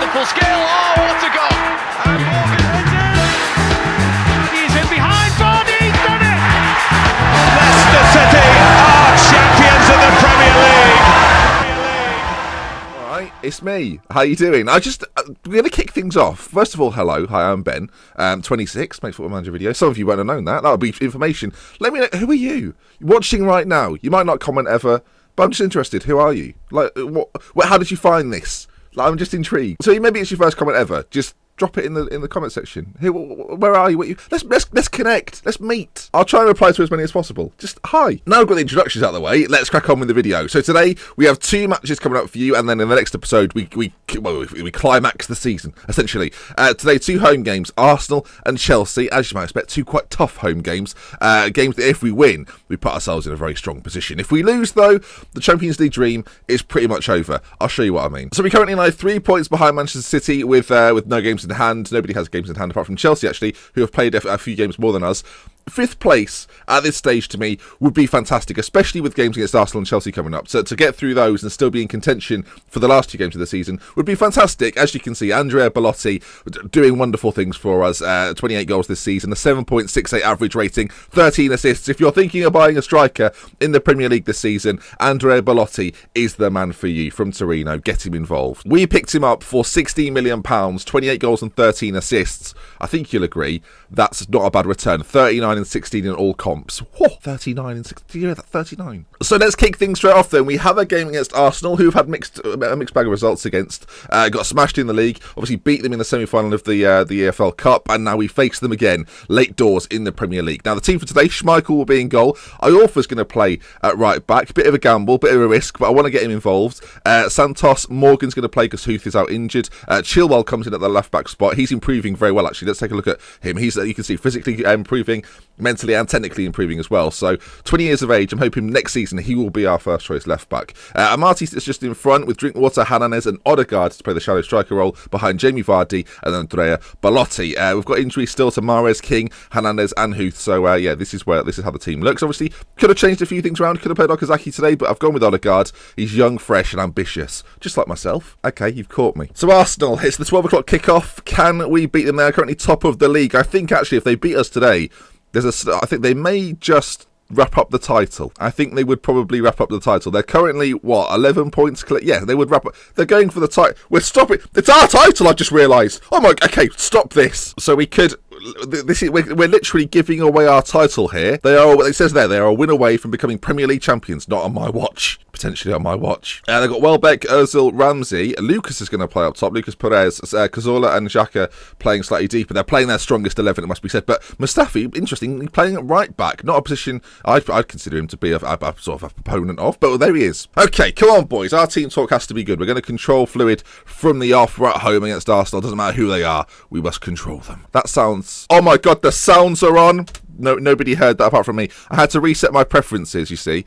wonderful skill. Oh, what a goal! And Morgan hits it. He's in behind Vardy. He's done it. Leicester City are champions of the Premier League. Alright, it's me. How you doing? We're going to kick things off. First of all, hello. Hi, I'm Ben. 26, makes Football Manager video. Some of you won't have known that. That would be information. Let me know, who are you? Watching right now. You might not comment ever, but I'm just interested. Who are you? Like, how did you find this? Like, I'm just intrigued. So maybe it's your first comment ever. Just drop it in the comment section. Here, where are you? Let's connect. Let's meet. I'll try and reply to as many as possible. Just hi. Now I've got the introductions out of the way. Let's crack on with the video. So today we have 2 matches coming up for you, and then in the next episode we climax the season essentially. Today 2 home games: Arsenal and Chelsea. As you might expect, 2 quite tough home games. Games that if we win, we put ourselves in a very strong position. If we lose, though, the Champions League dream is pretty much over. I'll show you what I mean. So we currently lie 3 points behind Manchester City with no games in hand. Nobody has games in hand apart from Chelsea, actually, who have played a few games more than us. 5th place at this stage to me would be fantastic, especially with games against Arsenal and Chelsea coming up. So to get through those and still be in contention for the last 2 games of the season would be fantastic. As you can see, Andrea Bellotti doing wonderful things for us. 28 goals this season, a 7.68 average rating, 13 assists. If you're thinking of buying a striker in the Premier League this season, Andrea Bellotti is the man for you from Torino. Get him involved. We picked him up for £16 million, 28 goals and 13 assists. I think you'll agree that's not a bad return. 39 and 16 in all comps. Whoa, 39 and 16. Did you hear that? 39. So let's kick things straight off then. We have a game against Arsenal, who've had a mixed bag of results against. Got smashed in the league. Obviously beat them in the semi-final of the EFL Cup, and now we face them again late doors in the Premier League. Now the team for today: Schmeichel will be in goal. Iorfa's going to play at right back. Bit of a gamble, bit of a risk, but I want to get him involved. Santos, Morgan's going to play because Huth is out injured. Chilwell comes in at the left back spot. He's improving very well, actually. Let's take a look at him. He's, you can see, physically improving, mentally and technically improving as well. So 20 years of age. I'm hoping next season he will be our first choice left back. Amartey is just in front with Drinkwater, Hernandez and Odegaard to play the shallow striker role behind Jamie Vardy and Andrea Bellotti. We've got injuries still to Mahrez, King, Hernandez and Huth. So yeah, this is how the team looks. Obviously could have changed a few things around. Could have played Okazaki today, but I've gone with Odegaard. He's young, fresh and ambitious, just like myself. Okay, you've caught me. So Arsenal, it's the 12 o'clock kickoff. Can we beat them? They're currently top of the league. I think actually if they beat us today, I think they may just wrap up the title. I think they would probably wrap up the title. They're currently, 11 points? Yeah, they would wrap up. They're going for the title. We're stopping. It's our title, I just realised. Oh my, okay, stop this. So we could... We're literally giving away our title here. It says there, they are a win away from becoming Premier League champions. Not on my watch. Potentially on my watch. They've got Welbeck, Ozil, Ramsey. Lucas is going to play up top. Lucas Perez, Cazorla and Xhaka playing slightly deeper. They're playing their strongest 11, it must be said. But Mustafi, interestingly, playing at right back. Not a position I'd consider him to be a sort of a proponent of. But there he is. Okay, come on, boys. Our team talk has to be good. We're going to control fluid from the off. We're at home against Arsenal. Doesn't matter who they are. We must control them. That sounds... Oh my god, the sounds are on. No, nobody heard that apart from me. I had to reset my preferences, you see,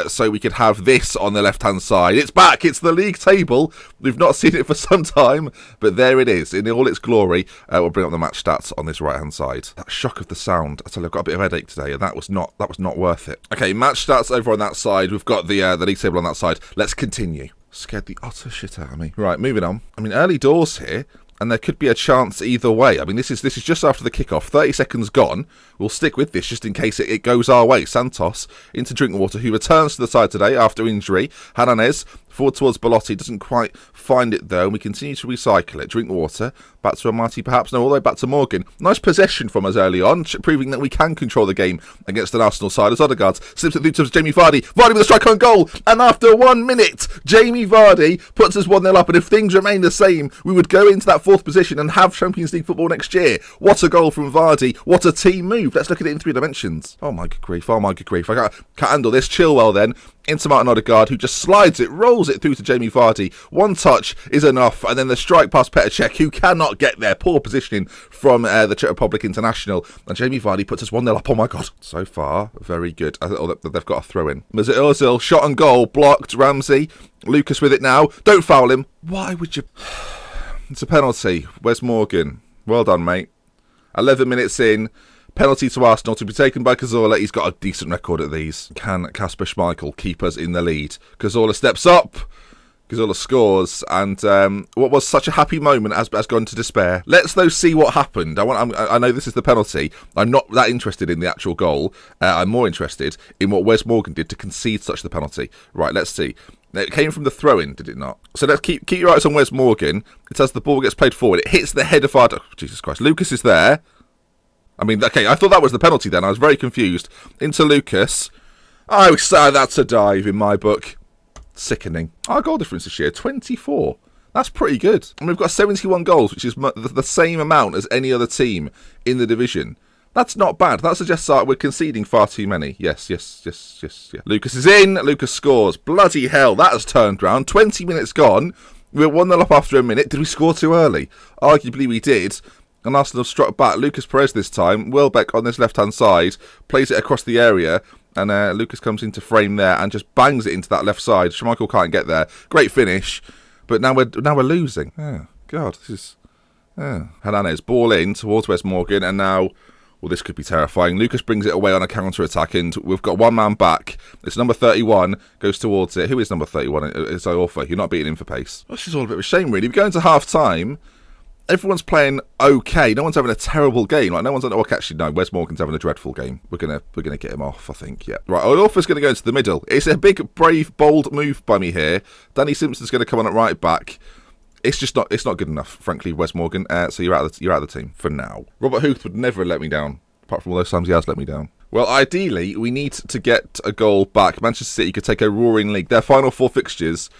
so we could have this on the left-hand side. It's back. It's the league table. We've not seen it for some time, but there it is in all its glory. We'll bring up the match stats on this right-hand side. That shock of the sound. I tell you, I've got a bit of a headache today, and that was not worth it. Okay, match stats over on that side. We've got the league table on that side. Let's continue. Scared the utter shit out of me. Right, moving on. I mean, early doors here. And there could be a chance either way. I mean, this is just after the kickoff. 30 seconds gone. We'll stick with this just in case it goes our way. Santos into Drinkwater, who returns to the side today after injury. Hernandez forward towards Bellotti, doesn't quite find it though, and we continue to recycle it. Drinkwater, back to Amartey perhaps, no, all the way back to Morgan. Nice possession from us early on, proving that we can control the game against an Arsenal side as Odegaard slips it through to Jamie Vardy. Vardy with a strike on goal, and after 1 minute, Jamie Vardy puts us 1-0 up, and if things remain the same, we would go into that 4th position and have Champions League football next year. What a goal from Vardy, what a team move. Let's look at it in 3 dimensions. Oh my good grief, I can't handle this. Chilwell then, into Martin Odegaard, who just slides it, rolls it through to Jamie Vardy. 1 touch is enough, and then the strike past Petr Cech, who cannot get there. Poor positioning from the Czech Republic international, and Jamie Vardy puts us 1-0 up. Oh my god, so far very good. I think they've got a throw in. Mesut Ozil, shot on goal, blocked. Ramsey, Lucas with it now. Don't foul him. Why would you? It's a penalty. Where's Morgan? Well done, mate. 11 minutes in. Penalty to Arsenal to be taken by Cazorla. He's got a decent record at these. Can Kasper Schmeichel keep us in the lead? Cazorla steps up. Gazzola scores, and what was such a happy moment has gone to despair. Let's though see what happened. I know this is the penalty. I'm not that interested in the actual goal. I'm more interested in what Wes Morgan did to concede such the penalty. Right, let's see. It came from the throw-in, did it not? So let's keep your eyes on Wes Morgan. It says the ball gets played forward. It hits the head of our... Oh, Jesus Christ. Lucas is there. I mean, okay, I thought that was the penalty then. I was very confused. Into Lucas. Oh, so that's a dive in my book. Sickening. Our goal difference this year, 24. That's pretty good. And we've got 71 goals, which is the same amount as any other team in the division. That's not bad. That suggests that we're conceding far too many. Yes. Lucas is in. Lucas scores. Bloody hell, that has turned round. 20 minutes gone. We're 1-0 up after a minute. Did we score too early? Arguably we did. And Arsenal have struck back. Lucas Perez this time. Welbeck on this left-hand side. Plays it across the area. And Lucas comes into frame there and just bangs it into that left side. Schmeichel can't get there. Great finish. But now we're losing. Oh, God, this is... Hernandez, ball in towards Wes Morgan. And now... Well, this could be terrifying. Lucas brings it away on a counter-attack, and we've got one man back. It's number 31, goes towards it. Who is number 31? It's Iorfa. You're not beating him for pace. This is all a bit of a shame, really. We go into half-time. Everyone's playing okay. No one's having a terrible game. Like, no one's... actually, no. Wes Morgan's having a dreadful game. We're gonna get him off, I think. Yeah. Right, Iorfa's going to go into the middle. It's a big, brave, bold move by me here. Danny Simpson's going to come on at right back. It's just not. It's not good enough, frankly, Wes Morgan. So you're out of the team for now. Robert Huth would never let me down, apart from all those times he has let me down. Well, ideally, we need to get a goal back. Manchester City could take a roaring league. Their final 4 fixtures,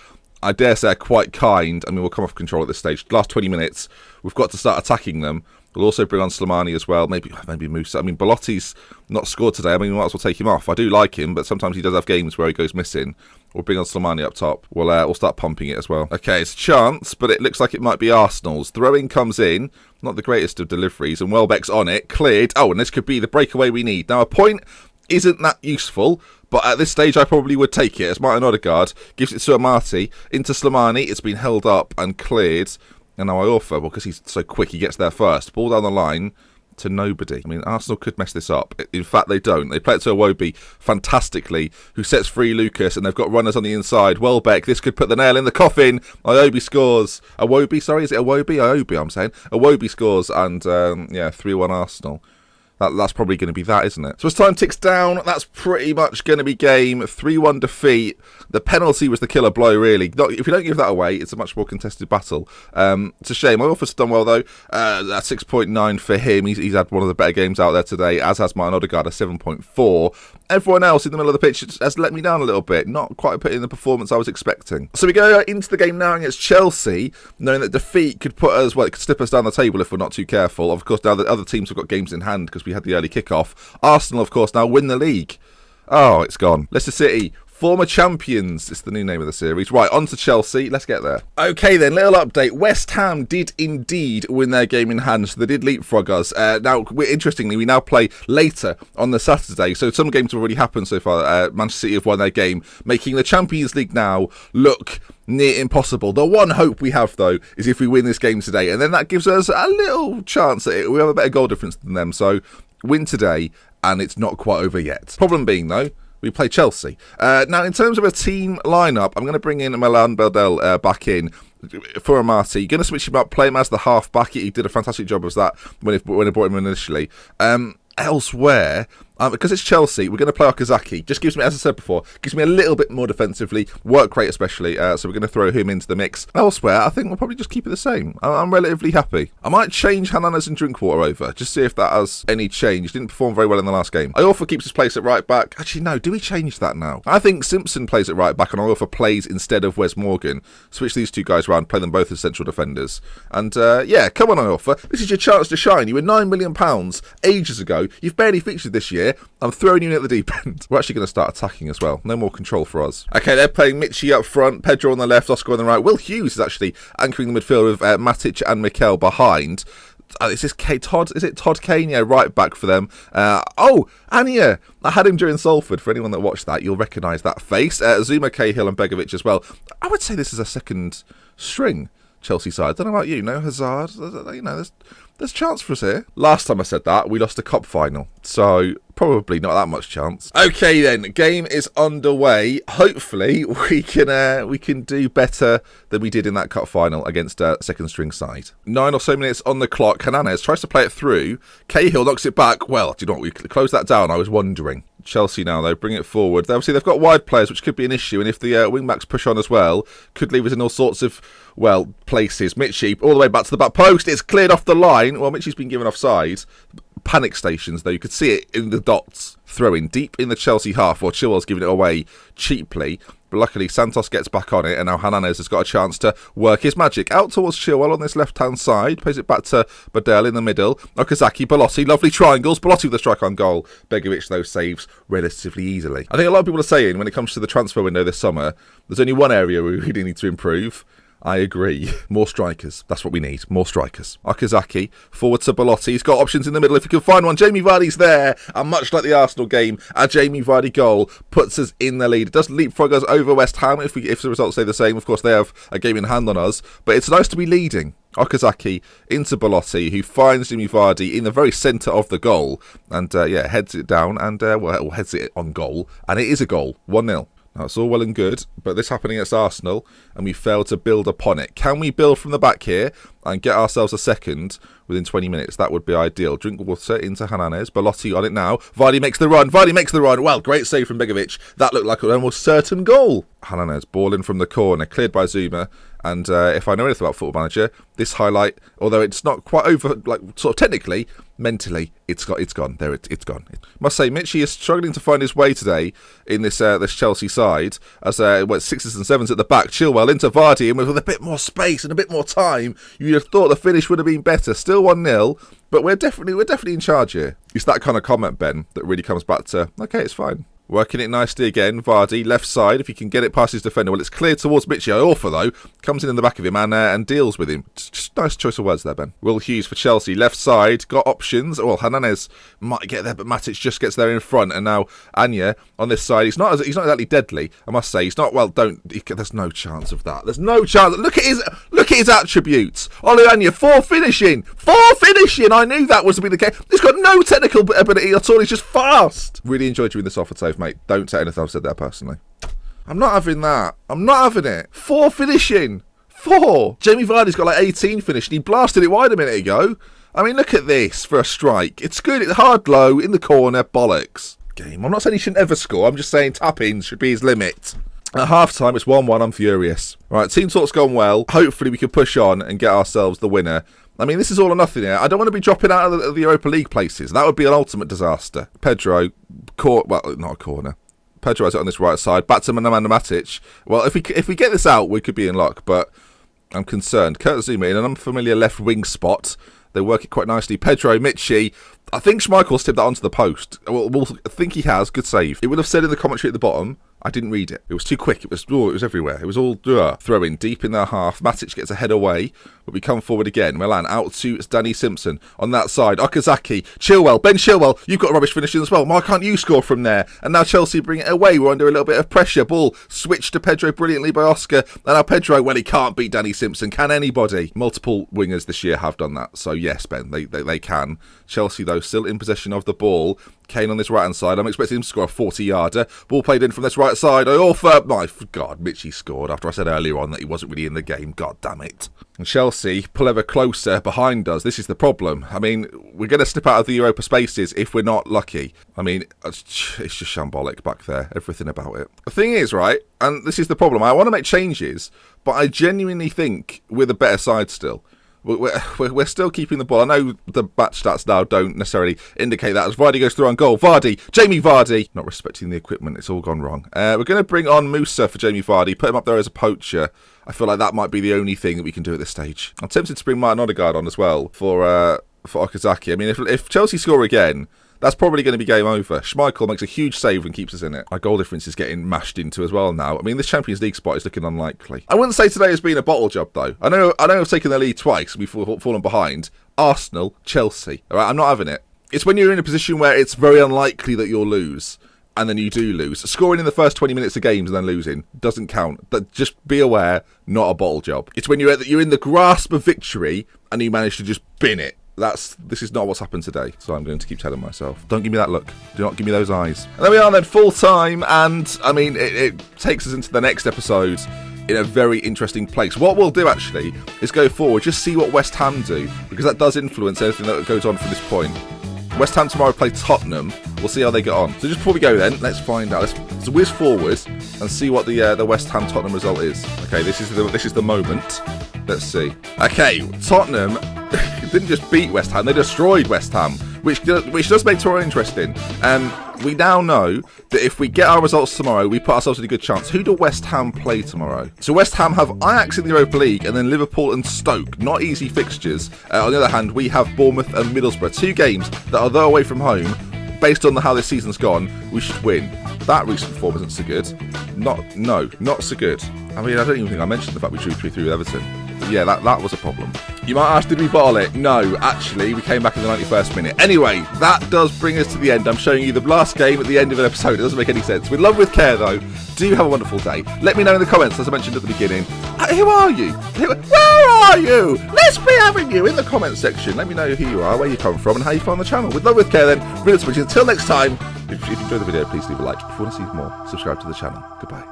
I dare say, are quite kind. I mean, we'll come off control at this stage. Last 20 minutes, we've got to start attacking them. We'll also bring on Slimani as well. Maybe Musa. I mean, Belotti's not scored today. I mean, we might as well take him off. I do like him, but sometimes he does have games where he goes missing. We'll bring on Slimani up top. We'll start pumping it as well. Okay, it's a chance, but it looks like it might be Arsenal's. Throw-in comes in. Not the greatest of deliveries, and Welbeck's on it. Cleared. Oh, and this could be the breakaway we need. Now, a point isn't that useful, but at this stage I probably would take it, as Martin Odegaard gives it to Amati. Into Slimani. It's been held up and cleared. And now Iorfa, well, because he's so quick, he gets there first. Ball down the line to nobody. I mean, Arsenal could mess this up. In fact, they don't. They play it to Iwobi fantastically, who sets free Lucas, and they've got runners on the inside. Welbeck, this could put the nail in the coffin. Iwobi scores. Iwobi, sorry, is it Iwobi? Iwobi, I'm saying. Iwobi scores, and 3-1 Arsenal. That's probably going to be that, isn't it? So as time ticks down, that's pretty much going to be game. 3-1 defeat. The penalty was the killer blow, really. If you don't give that away, it's a much more contested battle. It's a shame. Iorfa's done well, though. 6.9 for him. He's had one of the better games out there today, as has Martin Odegaard, a 7.4. Everyone else in the middle of the pitch has let me down a little bit. Not quite putting in the performance I was expecting. So we go into the game now against Chelsea, knowing that defeat could put us, well, it could slip us down the table if we're not too careful. Of course, now the other teams have got games in hand because we had the early kickoff. Arsenal, of course, now win the league. Oh, it's gone. Leicester City, former champions. It's the new name of the series. Right, on to Chelsea. Let's get there. Okay then, little update. West Ham did indeed win their game in hand, so they did leapfrog us. Interestingly, we now play later on the Saturday, so some games have already happened so far. Manchester City have won their game, making the Champions League now look near impossible. The one hope we have, though, is if we win this game today, and then that gives us a little chance that we have a better goal difference than them, so win today, and it's not quite over yet. Problem being, though, we play Chelsea. Now, in terms of a team lineup, I'm going to bring in Milan Beldel back in for Amati. You're going to switch him up, play him as the half-back. He did a fantastic job of that when I brought him in initially. Elsewhere, because it's Chelsea, we're going to play Okazaki. Just gives me, as I said before, gives me a little bit more defensively, work rate especially, so we're going to throw him into the mix. Elsewhere, I think we'll probably just keep it the same. I'm relatively happy. I might change Hernandez and Drinkwater over, just see if that has any change. Didn't perform very well in the last game. Iorfa keeps his place at right back. Actually, no, do we change that now? I think Simpson plays at right back and Iorfa plays instead of Wes Morgan. Switch these two guys around, play them both as central defenders. And come on Iorfa, this is your chance to shine. You were £9 million ages ago. You've barely featured this year. I'm throwing you in at the deep end. We're actually going to start attacking as well. No more control for us. Okay, they're playing Michi up front, Pedro on the left, Oscar on the right. Will Hughes is actually anchoring the midfield with Matic and Mikel behind. Is this Todd? Is it Todd Kane? Yeah, right back for them. Ania. I had him during Salford. For anyone that watched that, you'll recognise that face. Zuma, Cahill and Begovic as well. I would say this is a second string Chelsea side. I don't know about you, no Hazard. You know, there's chance for us here. Last time I said that, we lost a cup final, so probably not that much chance. Okay then, game is underway. Hopefully we can do better than we did in that cup final against a second string side. 9 or so minutes on the clock. Hernandez tries to play it through. Cahill knocks it back. Well, do you know what? We closed that down. I was wondering. Chelsea now, though, bring it forward. Obviously, they've got wide players, which could be an issue, and if the wing-backs push on as well, could leave us in all sorts of, well, places. Mitchie, all the way back to the back post. It's cleared off the line. Well, Mitchie's been given offside. Panic stations, though. You could see it in the dots. Throwing deep in the Chelsea half, while Chilwell's giving it away cheaply. But luckily, Santos gets back on it, and now Hernandez has got a chance to work his magic. Out towards Chilwell on this left-hand side. Plays it back to Badel in the middle. Okazaki, Belotti, lovely triangles. Belotti with a strike on goal. Begovic, though, saves relatively easily. I think a lot of people are saying, when it comes to the transfer window this summer, there's only one area we really need to improve. I agree. More strikers. That's what we need. More strikers. Okazaki, forward to Belotti. He's got options in the middle if he can find one. Jamie Vardy's there. And much like the Arsenal game, a Jamie Vardy goal puts us in the lead. It does leapfrog us over West Ham if the results stay the same. Of course, they have a game in hand on us. But it's nice to be leading. Okazaki into Belotti, who finds Jamie Vardy in the very centre of the goal. And, heads it down and, heads it on goal. And it is a goal. 1-0. Now, it's all well and good, but this happening against Arsenal, and we failed to build upon it. Can we build from the back here and get ourselves a second within 20 minutes? That would be ideal. Drinkwater into Hernandez. Belotti on it now. Vardy makes the run. Well, great save from Begovic. That looked like an almost certain goal. Hernandez, ball in from the corner, cleared by Zuma. And if I know anything about Football Manager, this highlight, although it's not quite over, like sort of technically, mentally, it's gone. There, it's gone. Must say, Mitchie is struggling to find his way today in this Chelsea side. As sixes and sevens at the back, Chilwell into Vardy, and with a bit more space and a bit more time, you'd have thought the finish would have been better. Still 1-0, but we're definitely in charge here. It's that kind of comment, Ben, that really comes back to, okay, it's fine. Working it nicely again, Vardy, left side, if he can get it past his defender. Well, it's cleared towards Mitchie. Iorfa, though, comes in the back of him and deals with him. Just nice choice of words there, Ben. Will Hughes for Chelsea, left side, got options. Well, Hernandez might get there, but Matic just gets there in front. And now Anya on this side. He's not exactly deadly, I must say. He's not, there's no chance of that. There's no chance. Look at his attributes. Olu Anya, 4 finishing. I knew that was to be the case. He's got no technical ability at all. He's just fast. Really enjoyed doing this offer, Tove, mate. Don't say anything I've said there personally. I'm not having that. I'm not having it. 4 finishing. 4. Jamie Vardy's got like 18 finishing. He blasted it wide a minute ago. I mean, look at this for a strike. It's good. It's hard low in the corner. Bollocks. Game. I'm not saying he shouldn't ever score. I'm just saying tap-ins should be his limit. At half-time, it's 1-1. I'm furious. Right, team talk's gone well. Hopefully we can push on and get ourselves the winner. I mean, this is all or nothing here. I don't want to be dropping out of the Europa League places. That would be an ultimate disaster. Pedro, not a corner. Pedro has it on this right side. Back to Nemanja Matic. Well, if we get this out, we could be in luck, but I'm concerned. Kurt Zuma in an unfamiliar left wing spot. They work it quite nicely. Pedro, Mitchie. I think Schmeichel's tipped that onto the post. We'll think he has. Good save. It would have said in the commentary at the bottom. I didn't read it. It was too quick. It was everywhere. It was all throwing deep in their half. Matic gets a head away, but we come forward again. Milan out to Danny Simpson on that side. Okazaki, Chilwell, Ben Chilwell. You've got rubbish finishing as well. Why can't you score from there? And now Chelsea bring it away. We're under a little bit of pressure. Ball switched to Pedro brilliantly by Oscar. And now Pedro, well, he can't beat Danny Simpson. Can anybody? Multiple wingers this year have done that. So yes, Ben, they can. Chelsea, though, still in possession of the ball. Kane on this right-hand side. I'm expecting him to score a 40-yarder. Ball played in from this right side. My God, Mitchie scored after I said earlier on that he wasn't really in the game. God damn it. And Chelsea pull ever closer behind us. This is the problem. I mean, we're going to slip out of the Europa spaces if we're not lucky. I mean, it's just shambolic back there. Everything about it. The thing is, right, and this is the problem. I want to make changes, but I genuinely think we're the better side still. We're still keeping the ball. I know the match stats now don't necessarily indicate that as Vardy goes through on goal. Jamie Vardy, not respecting the equipment. It's all gone wrong. We're going to bring on Musa for Jamie Vardy, put him up there as a poacher. I feel like that might be the only thing that we can do at this stage. I'm tempted to bring Martin Odegaard on as well for Okazaki. I mean, if Chelsea score again, that's probably going to be game over. Schmeichel makes a huge save and keeps us in it. Our goal difference is getting mashed into as well now. I mean, this Champions League spot is looking unlikely. I wouldn't say today has been a bottle job, though. I know I've taken the lead twice and we've fallen behind. Arsenal, Chelsea. All right, I'm not having it. It's when you're in a position where it's very unlikely that you'll lose. and then you do lose. Scoring in the first 20 minutes of games and then losing doesn't count. But just be aware, not a bottle job. It's when you're in the grasp of victory and you manage to just bin it. This is not what's happened today. So I'm going to keep telling myself, don't give me that look. Do not give me those eyes. And there we are then, full time. And I mean, it takes us into the next episode in a very interesting place. What we'll do actually is go forward, just see what West Ham do, because that does influence everything that goes on from this point. West Ham tomorrow play Tottenham. We'll see how they get on. So just before we go then, let's find out. Let's whiz forward and see what the West Ham Tottenham result is. Okay, this is the moment. Let's see. Okay, Tottenham didn't just beat West Ham, they destroyed West Ham, which does make tomorrow interesting. We now know that if we get our results tomorrow, we put ourselves in a good chance. Who do West Ham play tomorrow? So West Ham have Ajax in the Europa League and then Liverpool and Stoke. Not easy fixtures. On the other hand, we have Bournemouth and Middlesbrough. 2 games that, although away from home, based on how this season's gone, we should win. That recent form isn't so good. Not so good. I mean, I don't even think I mentioned the fact we drew 3-3 with Everton. But yeah, that was a problem. You might ask, did we bottle it? No, actually, we came back in the 91st minute. Anyway, that does bring us to the end. I'm showing you the last game at the end of an episode. It doesn't make any sense. With love, with care, though. Do have a wonderful day. Let me know in the comments, as I mentioned at the beginning. Who are you? Where are you? Let's be having you in the comments section. Let me know who you are, where you come from, and how you find the channel. With love, with care, then. Brilliant switching. Until next time, if you enjoyed the video, please leave a like. If you want to see more, subscribe to the channel. Goodbye.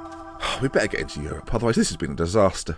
We better get into Europe, otherwise this has been a disaster.